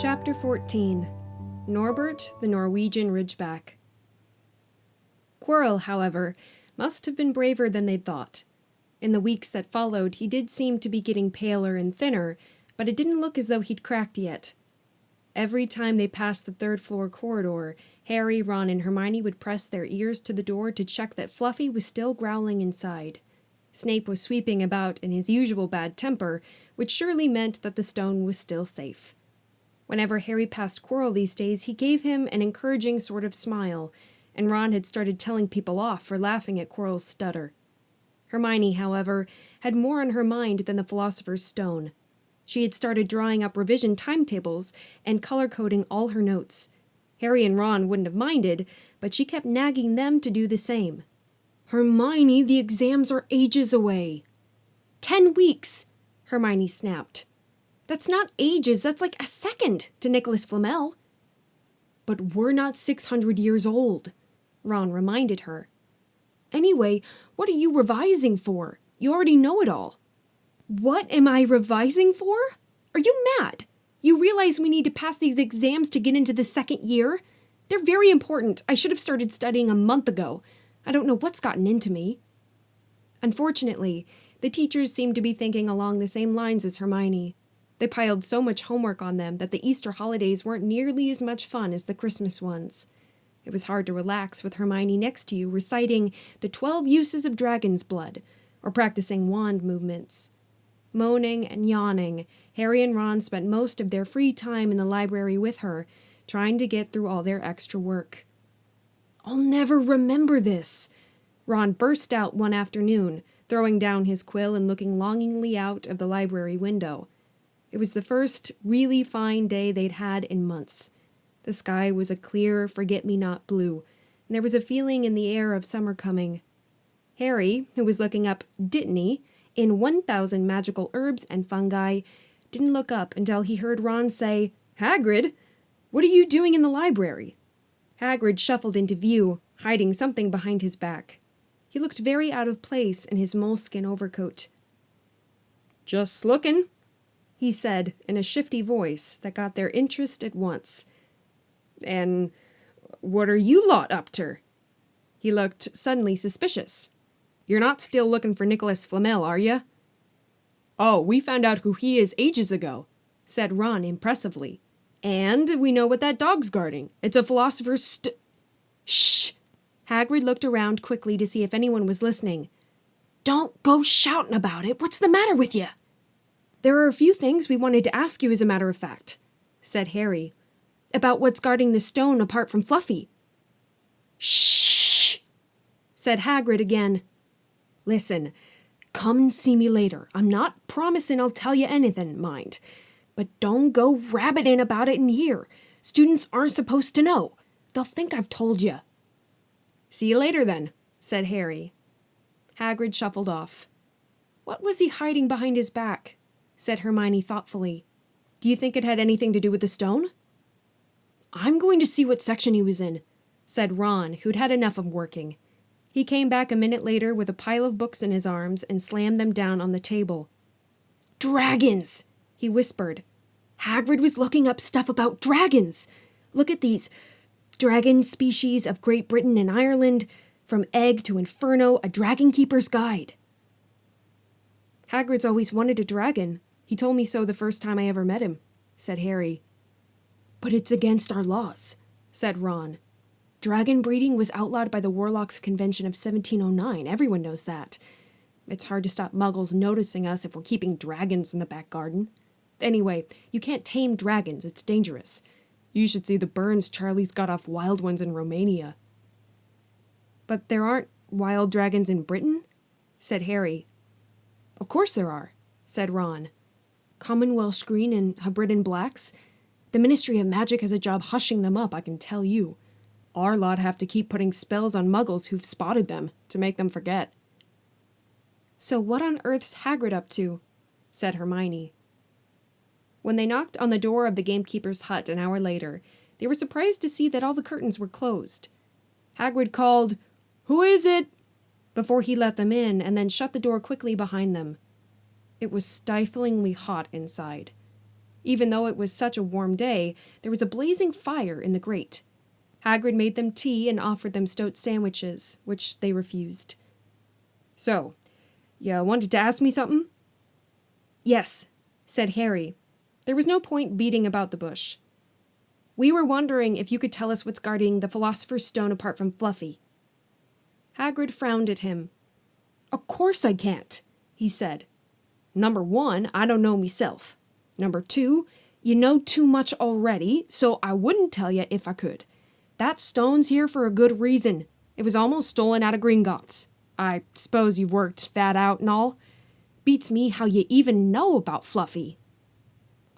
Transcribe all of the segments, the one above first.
Chapter 14 Norbert the Norwegian Ridgeback. Quirrell, however, must have been braver than they'd thought. In the weeks that followed, he did seem to be getting paler and thinner, but it didn't look as though he'd cracked yet. Every time they passed the third-floor corridor, Harry, Ron, and Hermione would press their ears to the door to check that Fluffy was still growling inside. Snape was sweeping about in his usual bad temper, which surely meant that the stone was still safe. Whenever Harry passed Quirrell these days, he gave him an encouraging sort of smile, and Ron had started telling people off for laughing at Quirrell's stutter. Hermione, however, had more on her mind than the Philosopher's Stone. She had started drawing up revision timetables and color-coding all her notes. Harry and Ron wouldn't have minded, but she kept nagging them to do the same. "Hermione, the exams are ages away." 10 weeks, Hermione snapped. "That's not ages, that's like a second to Nicholas Flamel." "But we're not 600 years old," Ron reminded her. "Anyway, what are you revising for? You already know it all." "What am I revising for? Are you mad? You realize we need to pass these exams to get into the second year? They're very important. I should have started studying a month ago. I don't know what's gotten into me." Unfortunately, the teachers seemed to be thinking along the same lines as Hermione. They piled so much homework on them that the Easter holidays weren't nearly as much fun as the Christmas ones. It was hard to relax with Hermione next to you reciting the 12 uses of dragon's blood, or practicing wand movements. Moaning and yawning, Harry and Ron spent most of their free time in the library with her, trying to get through all their extra work. "I'll never remember this," Ron burst out one afternoon, throwing down his quill and looking longingly out of the library window. It was the first really fine day they'd had in months. The sky was a clear, forget-me-not blue, and there was a feeling in the air of summer coming. Harry, who was looking up Dittany in 1,000 magical herbs and fungi, didn't look up until he heard Ron say, "Hagrid, what are you doing in the library?" Hagrid shuffled into view, hiding something behind his back. He looked very out of place in his moleskin overcoat. "Just looking," he said in a shifty voice that got their interest at once. "And what are you lot up to?" He looked suddenly suspicious. "You're not still looking for Nicholas Flamel, are you?" "Oh, we found out who he is ages ago," said Ron impressively. "And we know what that dog's guarding. It's a philosopher's Shh! Hagrid looked around quickly to see if anyone was listening. "Don't go shouting about it. What's the matter with you?" "There are a few things we wanted to ask you, as a matter of fact," said Harry. "About what's guarding the stone apart from Fluffy." "Shh!" said Hagrid again. "Listen, come and see me later. I'm not promising I'll tell you anything, mind. But don't go rabbiting about it in here. Students aren't supposed to know. They'll think I've told you." "See you later, then," said Harry. Hagrid shuffled off. "What was he hiding behind his back?" said Hermione thoughtfully. "Do you think it had anything to do with the stone?" "I'm going to see what section he was in," said Ron, who'd had enough of working. He came back a minute later with a pile of books in his arms and slammed them down on the table. "Dragons!" he whispered. "Hagrid was looking up stuff about dragons. Look at these. Dragon species of Great Britain and Ireland, from egg to inferno, a dragon keeper's guide." "Hagrid's always wanted a dragon. He told me so the first time I ever met him," said Harry. "But it's against our laws," said Ron. "Dragon breeding was outlawed by the Warlocks Convention of 1709. Everyone knows that. It's hard to stop muggles noticing us if we're keeping dragons in the back garden. Anyway, you can't tame dragons. It's dangerous. You should see the burns Charlie's got off wild ones in Romania." "But there aren't wild dragons in Britain?" said Harry. "Of course there are," said Ron. "Common Welsh green and Hebridean blacks. The Ministry of Magic has a job hushing them up, I can tell you. Our lot have to keep putting spells on muggles who've spotted them to make them forget." "So what on earth's Hagrid up to?" said Hermione. When they knocked on the door of the gamekeeper's hut an hour later, they were surprised to see that all the curtains were closed. Hagrid called, "Who is it?" before he let them in, and then shut the door quickly behind them. It was stiflingly hot inside. Even though it was such a warm day, there was a blazing fire in the grate. Hagrid made them tea and offered them stoat sandwiches, which they refused. "So, you wanted to ask me something?" "Yes," said Harry. There was no point beating about the bush. "We were wondering if you could tell us what's guarding the Philosopher's Stone apart from Fluffy." Hagrid frowned at him. "Of course I can't," he said. "Number 1, I don't know myself. Number 2, you know too much already, so I wouldn't tell you if I could. That stone's here for a good reason. It was almost stolen out of Gringotts. I suppose you've worked that out and all. Beats me how you even know about Fluffy."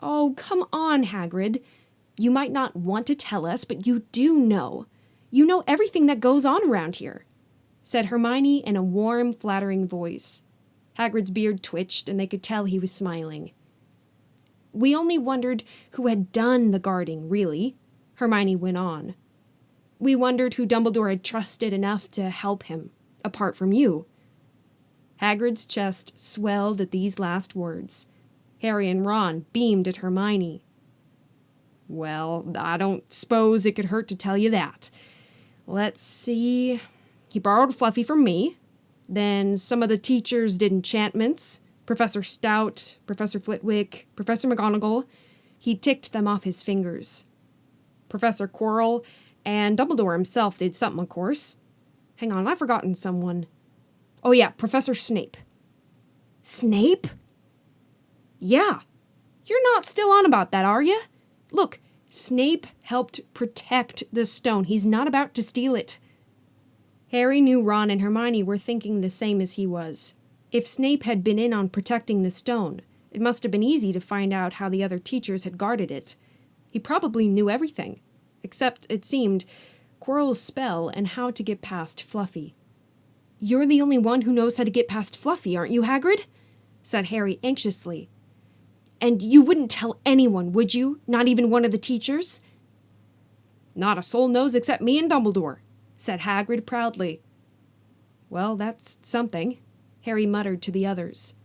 "Oh, come on, Hagrid. You might not want to tell us, but you do know. You know everything that goes on around here," said Hermione in a warm, flattering voice. Hagrid's beard twitched, and they could tell he was smiling. "We only wondered who had done the guarding, really," Hermione went on. "We wondered who Dumbledore had trusted enough to help him, apart from you." Hagrid's chest swelled at these last words. Harry and Ron beamed at Hermione. "Well, I don't suppose it could hurt to tell you that. Let's see. He borrowed Fluffy from me. Then some of the teachers did enchantments. Professor Stout, Professor Flitwick, Professor McGonagall. He ticked them off his fingers. Professor Quirrell and Dumbledore himself did something, of course. Hang on, I've forgotten someone. Oh yeah, Professor Snape." "Snape?" "Yeah. You're not still on about that, are you? Look, Snape helped protect the stone. He's not about to steal it." Harry knew Ron and Hermione were thinking the same as he was. If Snape had been in on protecting the stone, it must have been easy to find out how the other teachers had guarded it. He probably knew everything, except, it seemed, Quirrell's spell and how to get past Fluffy. "You're the only one who knows how to get past Fluffy, aren't you, Hagrid?" said Harry anxiously. "And you wouldn't tell anyone, would you? Not even one of the teachers?" "Not a soul knows except me and Dumbledore," said Hagrid proudly. "Well, that's something," Harry muttered to the others.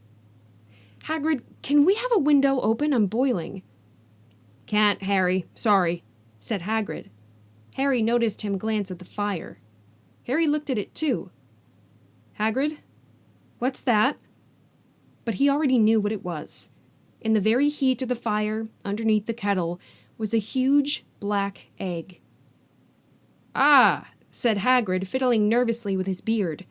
"Hagrid, can we have a window open? I'm boiling." "Can't, Harry. Sorry," said Hagrid. Harry noticed him glance at the fire. Harry looked at it too. "Hagrid? What's that?" But he already knew what it was. In the very heat of the fire, underneath the kettle, was a huge black egg. "Ah," said Hagrid, fiddling nervously with his beard.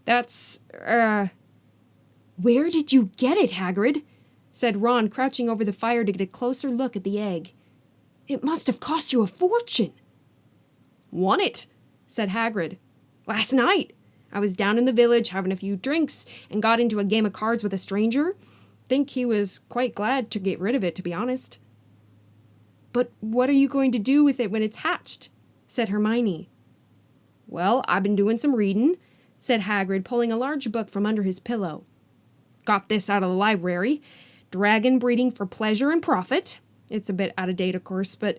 "That's, "Where did you get it, Hagrid?" said Ron, crouching over the fire to get a closer look at the egg. "It must have cost you a fortune." "Won it," said Hagrid. "Last night. I was down in the village having a few drinks and got into a game of cards with a stranger. Think he was quite glad to get rid of it, to be honest." "But what are you going to do with it when it's hatched?" said Hermione. "Well, I've been doing some reading," said Hagrid, pulling a large book from under his pillow. "Got this out of the library. Dragon breeding for pleasure and profit. It's a bit out of date, of course, but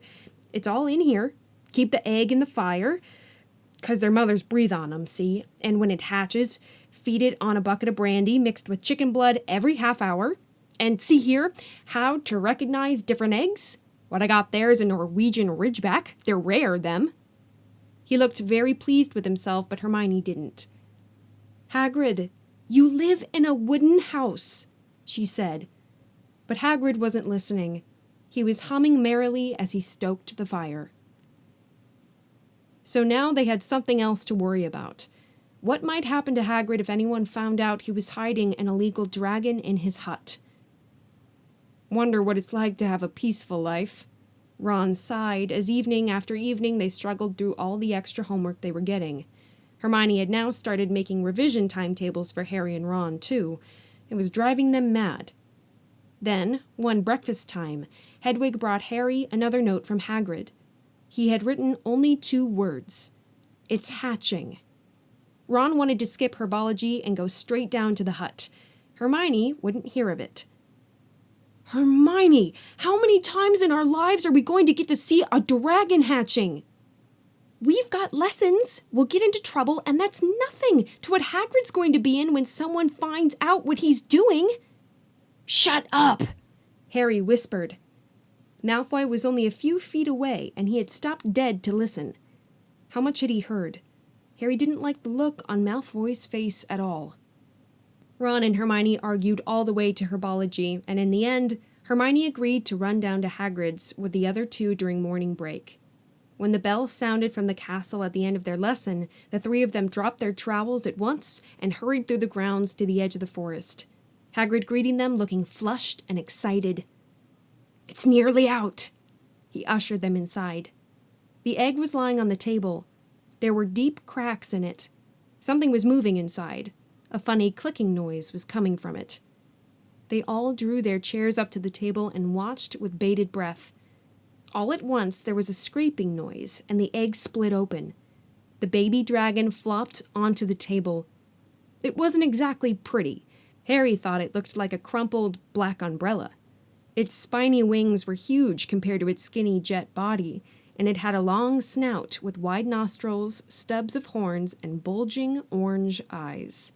it's all in here. Keep the egg in the fire, 'cause their mothers breathe on them, see? And when it hatches, feed it on a bucket of brandy mixed with chicken blood every half hour. And see here, how to recognize different eggs. What I got there is a Norwegian Ridgeback. They're rare, them." He looked very pleased with himself, but Hermione didn't. "Hagrid, you live in a wooden house," she said. But Hagrid wasn't listening. He was humming merrily as he stoked the fire. So now they had something else to worry about. What might happen to Hagrid if anyone found out he was hiding an illegal dragon in his hut? "Wonder what it's like to have a peaceful life," Ron sighed as evening after evening they struggled through all the extra homework they were getting. Hermione had now started making revision timetables for Harry and Ron, too. It was driving them mad. Then, one breakfast time, Hedwig brought Harry another note from Hagrid. He had written only 2 words. "It's hatching." Ron wanted to skip herbology and go straight down to the hut. Hermione wouldn't hear of it. "Hermione, how many times in our lives are we going to get to see a dragon hatching?" "We've got lessons. We'll get into trouble, and that's nothing to what Hagrid's going to be in when someone finds out what he's doing." "Shut up," Harry whispered. Malfoy was only a few feet away, and he had stopped dead to listen. How much had he heard? Harry didn't like the look on Malfoy's face at all. Ron and Hermione argued all the way to herbology, and in the end, Hermione agreed to run down to Hagrid's with the other two during morning break. When the bell sounded from the castle at the end of their lesson, the three of them dropped their trowels at once and hurried through the grounds to the edge of the forest. Hagrid greeting them, looking flushed and excited. "It's nearly out." He ushered them inside. The egg was lying on the table. There were deep cracks in it. Something was moving inside. A funny clicking noise was coming from it. They all drew their chairs up to the table and watched with bated breath. All at once there was a scraping noise, and the egg split open. The baby dragon flopped onto the table. It wasn't exactly pretty. Harry thought it looked like a crumpled black umbrella. Its spiny wings were huge compared to its skinny jet body, and it had a long snout with wide nostrils, stubs of horns, and bulging orange eyes.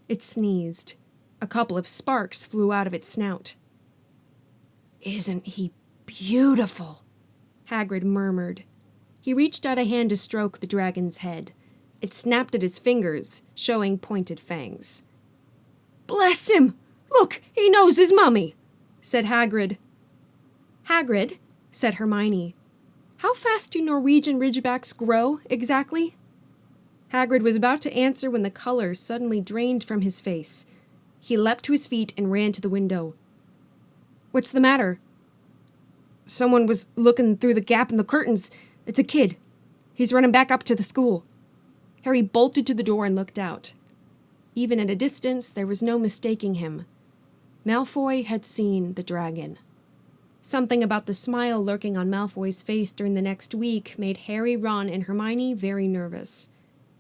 It sneezed. A couple of sparks flew out of its snout. "Isn't he beautiful?" Hagrid murmured. He reached out a hand to stroke the dragon's head. It snapped at his fingers, showing pointed fangs. "Bless him! Look, he knows his mummy!" said Hagrid. "Hagrid," said Hermione, "how fast do Norwegian Ridgebacks grow, exactly?" Hagrid was about to answer when the color suddenly drained from his face. He leapt to his feet and ran to the window. "What's the matter?" "Someone was looking through the gap in the curtains. It's a kid. He's running back up to the school." Harry bolted to the door and looked out. Even at a distance, there was no mistaking him. Malfoy had seen the dragon. Something about the smile lurking on Malfoy's face during the next week made Harry, Ron, and Hermione very nervous.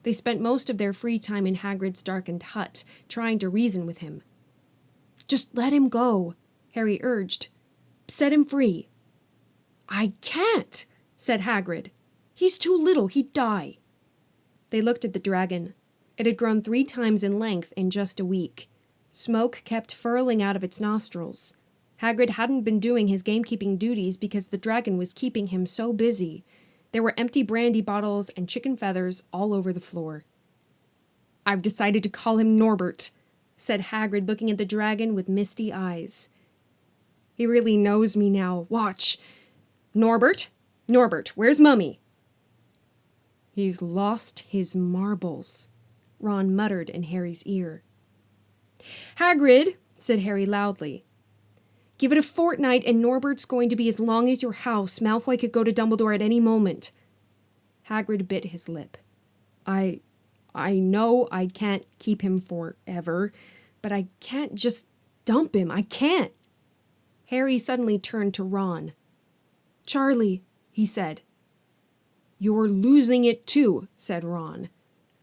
They spent most of their free time in Hagrid's darkened hut, trying to reason with him. "Just let him go," Harry urged. "Set him free." "I can't," said Hagrid. "He's too little, he'd die." They looked at the dragon. It had grown 3 times in length in just a week. Smoke kept furling out of its nostrils. Hagrid hadn't been doing his gamekeeping duties because the dragon was keeping him so busy. There were empty brandy bottles and chicken feathers all over the floor. "I've decided to call him Norbert," said Hagrid, looking at the dragon with misty eyes. "He really knows me now. Watch. Norbert? Norbert, where's Mummy?" "He's lost his marbles," Ron muttered in Harry's ear. "Hagrid," said Harry loudly, "give it a fortnight and Norbert's going to be as long as your house. Malfoy could go to Dumbledore at any moment." Hagrid bit his lip. I know I can't keep him forever, but I can't just dump him. I can't." Harry suddenly turned to Ron. "Charlie," he said. "You're losing it too," said Ron.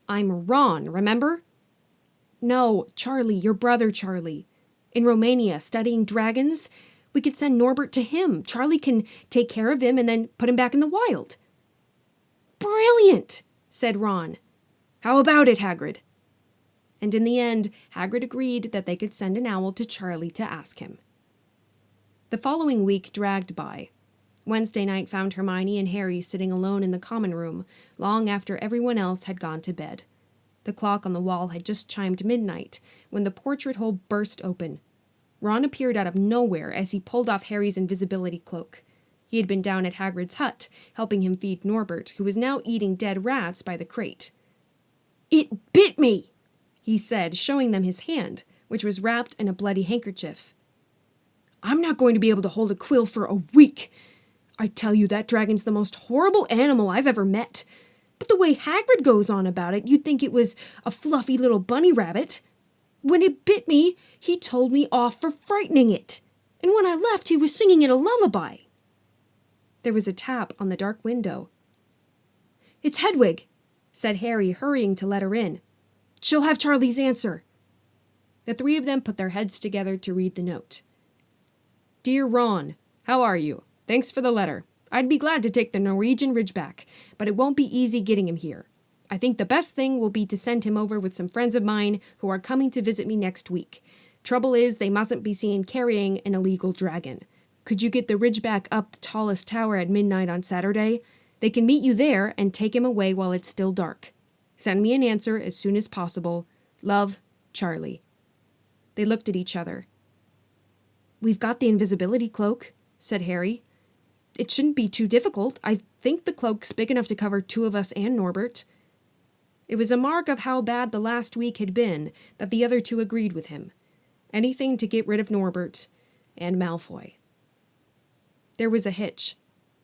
"I'm Ron, remember?" "No, Charlie, your brother Charlie. In Romania, studying dragons. We could send Norbert to him. Charlie can take care of him and then put him back in the wild." "Brilliant," said Ron. "How about it, Hagrid?" And in the end, Hagrid agreed that they could send an owl to Charlie to ask him. The following week dragged by. Wednesday night found Hermione and Harry sitting alone in the common room, long after everyone else had gone to bed. The clock on the wall had just chimed midnight when the portrait hole burst open. Ron appeared out of nowhere as he pulled off Harry's invisibility cloak. He had been down at Hagrid's hut, helping him feed Norbert, who was now eating dead rats by the crate. "It bit me," he said, showing them his hand, which was wrapped in a bloody handkerchief. "I'm not going to be able to hold a quill for a week. I tell you, that dragon's the most horrible animal I've ever met. But the way Hagrid goes on about it, you'd think it was a fluffy little bunny rabbit. When it bit me, he told me off for frightening it. And when I left, he was singing it a lullaby." There was a tap on the dark window. "It's Hedwig," said Harry, hurrying to let her in. "She'll have Charlie's answer." The 3 of them put their heads together to read the note. "Dear Ron, how are you? Thanks for the letter. I'd be glad to take the Norwegian Ridgeback, but it won't be easy getting him here. I think the best thing will be to send him over with some friends of mine who are coming to visit me next week. Trouble is, they mustn't be seen carrying an illegal dragon. Could you get the Ridgeback up the tallest tower at midnight on Saturday? They can meet you there and take him away while it's still dark. Send me an answer as soon as possible. Love, Charlie." They looked at each other. "We've got the invisibility cloak," said Harry. "It shouldn't be too difficult. I think the cloak's big enough to cover two of us and Norbert." It was a mark of how bad the last week had been that the other two agreed with him. Anything to get rid of Norbert and Malfoy. There was a hitch.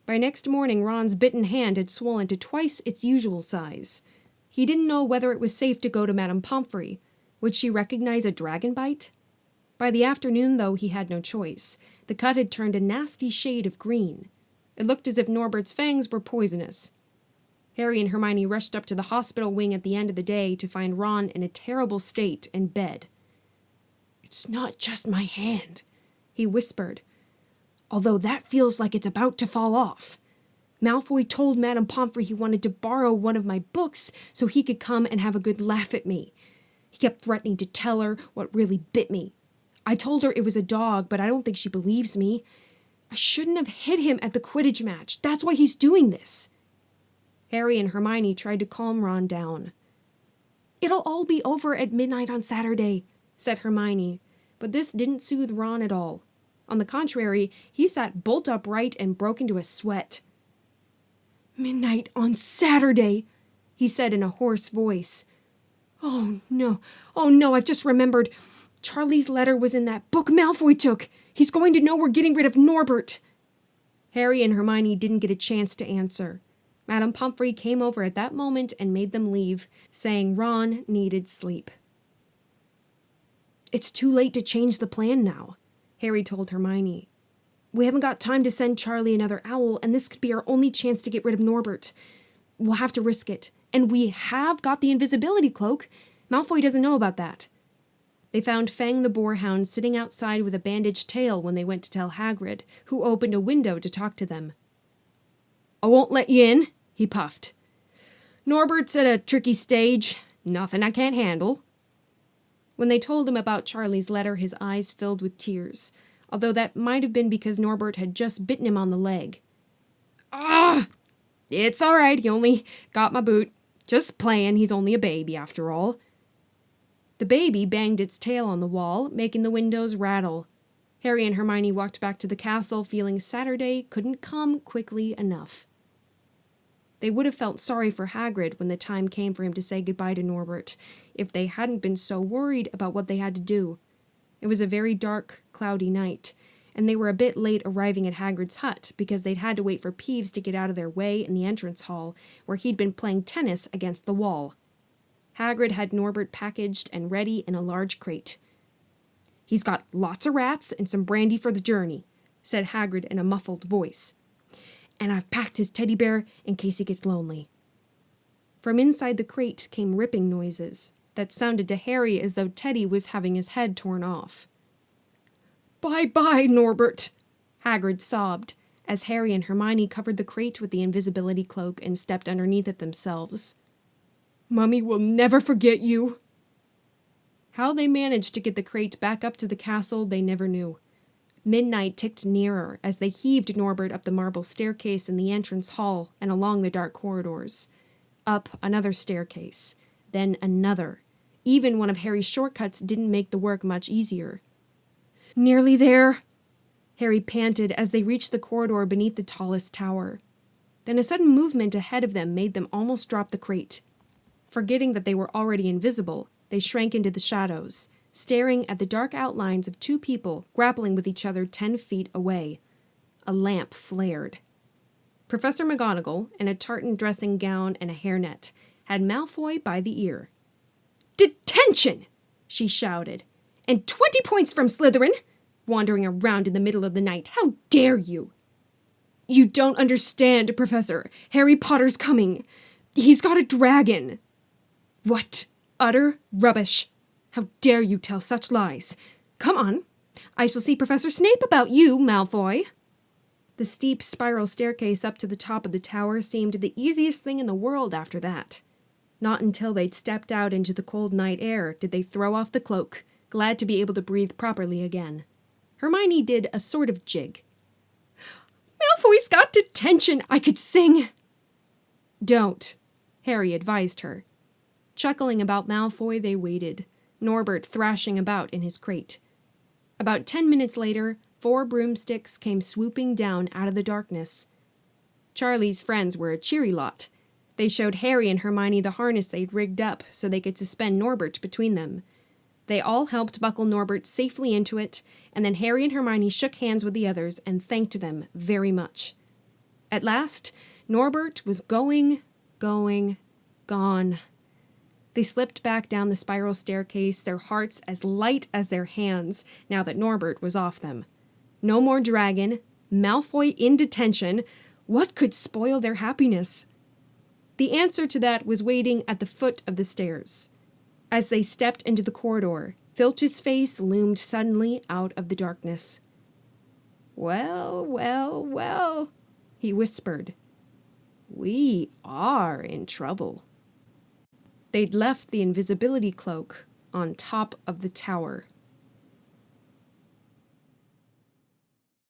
By next morning, Ron's bitten hand had swollen to twice its usual size. He didn't know whether it was safe to go to Madame Pomfrey. Would she recognize a dragon bite? By the afternoon, though, he had no choice. The cut had turned a nasty shade of green. It looked as if Norbert's fangs were poisonous. Harry and Hermione rushed up to the hospital wing at the end of the day to find Ron in a terrible state in bed. "It's not just my hand," he whispered, "although that feels like it's about to fall off. Malfoy told Madame Pomfrey he wanted to borrow one of my books so he could come and have a good laugh at me. He kept threatening to tell her what really bit me. I told her it was a dog, but I don't think she believes me. I shouldn't have hit him at the Quidditch match. That's why he's doing this." Harry and Hermione tried to calm Ron down. "It'll all be over at midnight on Saturday," said Hermione, but this didn't soothe Ron at all. On the contrary, he sat bolt upright and broke into a sweat. "Midnight on Saturday," he said in a hoarse voice. Oh no, I've just remembered. Charlie's letter was in that book Malfoy took. He's going to know we're getting rid of Norbert." Harry and Hermione didn't get a chance to answer. Madame Pomfrey came over at that moment and made them leave, saying Ron needed sleep. "It's too late to change the plan now," Harry told Hermione. "We haven't got time to send Charlie another owl, and this could be our only chance to get rid of Norbert. We'll have to risk it. And we have got the invisibility cloak. Malfoy doesn't know about that." They found Fang the boarhound sitting outside with a bandaged tail when they went to tell Hagrid, who opened a window to talk to them. "I won't let you in," he puffed. "Norbert's at a tricky stage. Nothing I can't handle." When they told him about Charlie's letter, his eyes filled with tears, although that might have been because Norbert had just bitten him on the leg. "Ah! It's all right, he only got my boot. Just playing, he's only a baby after all." The baby banged its tail on the wall, making the windows rattle. Harry and Hermione walked back to the castle, feeling Saturday couldn't come quickly enough. They would have felt sorry for Hagrid when the time came for him to say goodbye to Norbert, if they hadn't been so worried about what they had to do. It was a very dark, cloudy night, and they were a bit late arriving at Hagrid's hut because they'd had to wait for Peeves to get out of their way in the entrance hall, where he'd been playing tennis against the wall. Hagrid had Norbert packaged and ready in a large crate. "He's got lots of rats and some brandy for the journey," said Hagrid in a muffled voice. "And I've packed his teddy bear in case he gets lonely." From inside the crate came ripping noises that sounded to Harry as though Teddy was having his head torn off. "Bye-bye, Norbert," Hagrid sobbed, as Harry and Hermione covered the crate with the invisibility cloak and stepped underneath it themselves. "Mummy will never forget you." How they managed to get the crate back up to the castle, they never knew. Midnight ticked nearer as they heaved Norbert up the marble staircase in the entrance hall and along the dark corridors. Up another staircase, then another. Even one of Harry's shortcuts didn't make the work much easier. "Nearly there," Harry panted as they reached the corridor beneath the tallest tower. Then a sudden movement ahead of them made them almost drop the crate. Forgetting that they were already invisible, they shrank into the shadows, staring at the dark outlines of two people grappling with each other 10 feet away. A lamp flared. Professor McGonagall, in a tartan dressing gown and a hairnet, had Malfoy by the ear. "Detention!" she shouted. "And 20 points from Slytherin! Wandering around in the middle of the night, how dare you!" "You don't understand, Professor. Harry Potter's coming. He's got a dragon." "What? Utter rubbish. How dare you tell such lies? Come on. I shall see Professor Snape about you, Malfoy." The steep spiral staircase up to the top of the tower seemed the easiest thing in the world after that. Not until they'd stepped out into the cold night air did they throw off the cloak, glad to be able to breathe properly again. Hermione did a sort of jig. Malfoy's got detention! I could sing! Don't, Harry advised her. Chuckling about Malfoy, they waited, Norbert thrashing about in his crate. About 10 minutes later, 4 broomsticks came swooping down out of the darkness. Charlie's friends were a cheery lot. They showed Harry and Hermione the harness they'd rigged up so they could suspend Norbert between them. They all helped buckle Norbert safely into it, and then Harry and Hermione shook hands with the others and thanked them very much. At last, Norbert was gone. They slipped back down the spiral staircase, their hearts as light as their hands, now that Norbert was off them. No more dragon, Malfoy in detention. What could spoil their happiness? The answer to that was waiting at the foot of the stairs. As they stepped into the corridor, Filch's face loomed suddenly out of the darkness. Well, he whispered. We are in trouble. They'd left the invisibility cloak on top of the tower.